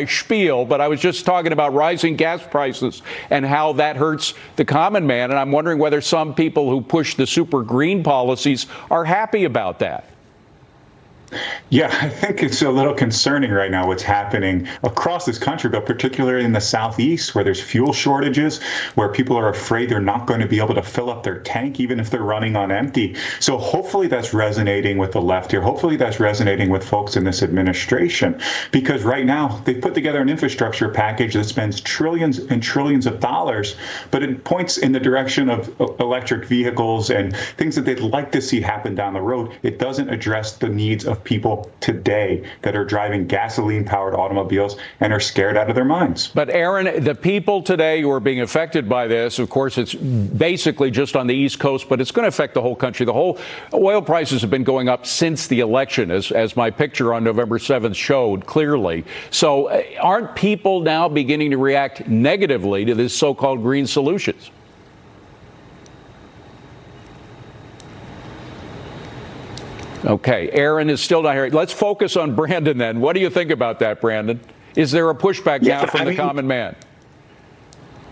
spiel, but I was just talking about rising gas prices and how that hurts the common man. And I'm wondering whether some people who push the super green policies are happy about that. Yeah, I think it's a little concerning right now what's happening across this country, but particularly in the Southeast, where there's fuel shortages, where people are afraid they're not going to be able to fill up their tank, even if they're running on empty. So hopefully that's resonating with the left here. Hopefully that's resonating with folks in this administration, because right now they've put together an infrastructure package that spends trillions and trillions of dollars, but it points in the direction of electric vehicles and things that they'd like to see happen down the road. It doesn't address the needs of people today that are driving gasoline-powered automobiles and are scared out of their minds. But Aaron, the people today who are being affected by this, of course, it's basically just on the East Coast, but it's going to affect the whole country. The whole oil prices have been going up since the election, as my picture on November 7th showed clearly. So aren't people now beginning to react negatively to these so-called green solutions? Okay, Aaron is still not here. Let's focus on Brandon then. What do you think about that, Brandon? Is there a pushback now from the common man?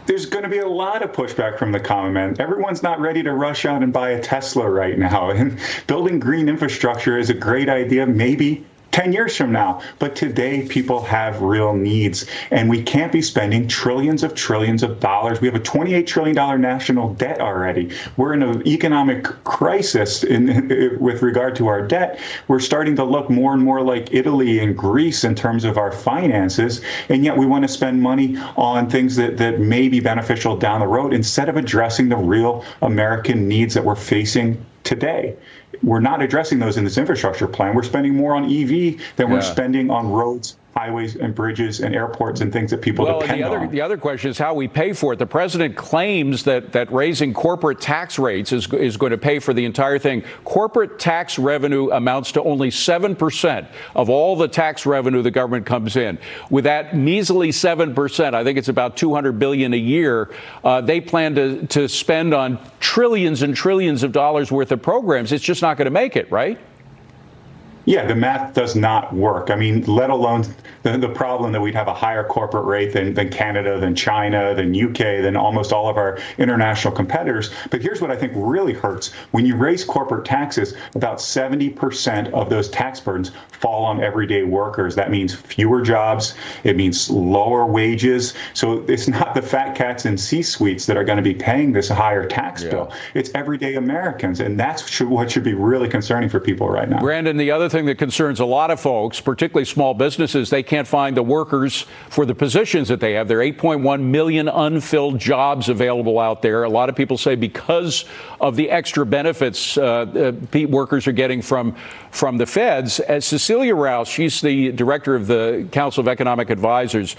There's going to be a lot of pushback from the common man. Everyone's not ready to rush out and buy a Tesla right now. And building green infrastructure is a great idea, maybe 10 years from now. But today, people have real needs, and we can't be spending trillions of dollars. We have a $28 trillion national debt already. We're in an economic crisis with regard to our debt. We're starting to look more and more like Italy and Greece in terms of our finances, and yet we want to spend money on things that may be beneficial down the road instead of addressing the real American needs that we're facing today. We're not addressing those in this infrastructure plan. We're spending more on EV than we're spending on roads, highways and bridges and airports and things that people depend on. The other question is how we pay for it. The president claims that raising corporate tax rates is going to pay for the entire thing. Corporate tax revenue amounts to only 7% of all the tax revenue the government comes in. With that measly 7%, I think it's about $200 billion a year, they plan to spend on trillions and trillions of dollars worth of programs. It's just not going to make it, right? Yeah, the math does not work. I mean, let alone the problem that we'd have a higher corporate rate than Canada, than China, than UK, than almost all of our international competitors. But here's what I think really hurts. When you raise corporate taxes, about 70% of those tax burdens fall on everyday workers. That means fewer jobs. It means lower wages. So it's not the fat cats in C-suites that are going to be paying this higher tax bill. It's everyday Americans. And that's what should be really concerning for people right now. Brandon, the other thing that concerns a lot of folks, particularly small businesses, they can't find the workers for the positions that they have. There are 8.1 million unfilled jobs available out there. A lot of people say because of the extra benefits workers are getting from the feds. As Cecilia Rouse, she's the director of the Council of Economic Advisors,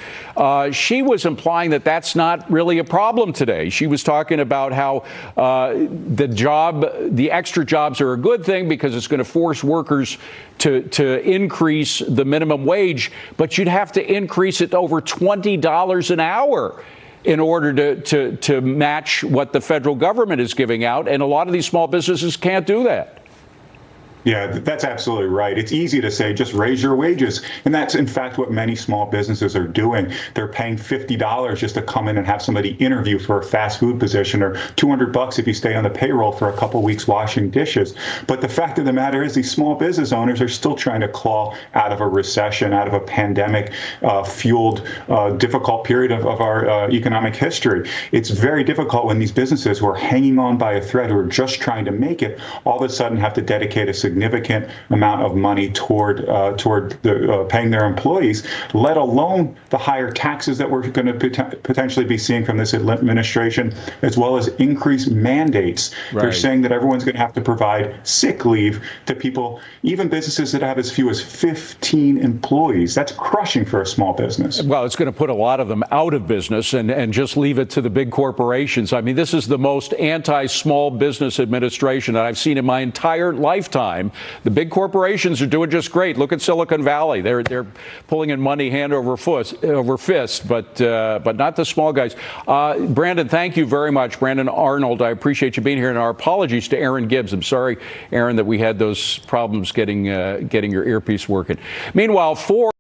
she was implying that that's not really a problem today. She was talking about how the extra jobs are a good thing because it's going to force workers to increase the minimum wage, but you'd have to increase it to over $20 an hour in order to match what the federal government is giving out. And a lot of these small businesses can't do that. Yeah, that's absolutely right. It's easy to say, just raise your wages. And that's, in fact, what many small businesses are doing. They're paying $50 just to come in and have somebody interview for a fast food position, or $200 if you stay on the payroll for a couple weeks washing dishes. But the fact of the matter is these small business owners are still trying to claw out of a recession, out of a pandemic fueled difficult period of our economic history. It's very difficult when these businesses who are hanging on by a thread, who are just trying to make it, all of a sudden have to dedicate a significant amount of money toward paying their employees, let alone the higher taxes that we're going to potentially be seeing from this administration, as well as increased mandates. Right. They're saying that everyone's going to have to provide sick leave to people, even businesses that have as few as 15 employees. That's crushing for a small business. Well, it's going to put a lot of them out of business and just leave it to the big corporations. I mean, this is the most anti-small business administration that I've seen in my entire lifetime. The big corporations are doing just great. Look at Silicon Valley. They're pulling in money hand over fist, but not the small guys. Brandon, thank you very much. Brandon Arnold, I appreciate you being here, and our apologies to Aaron Gibbs. I'm sorry, Aaron, that we had those problems getting your earpiece working. Meanwhile,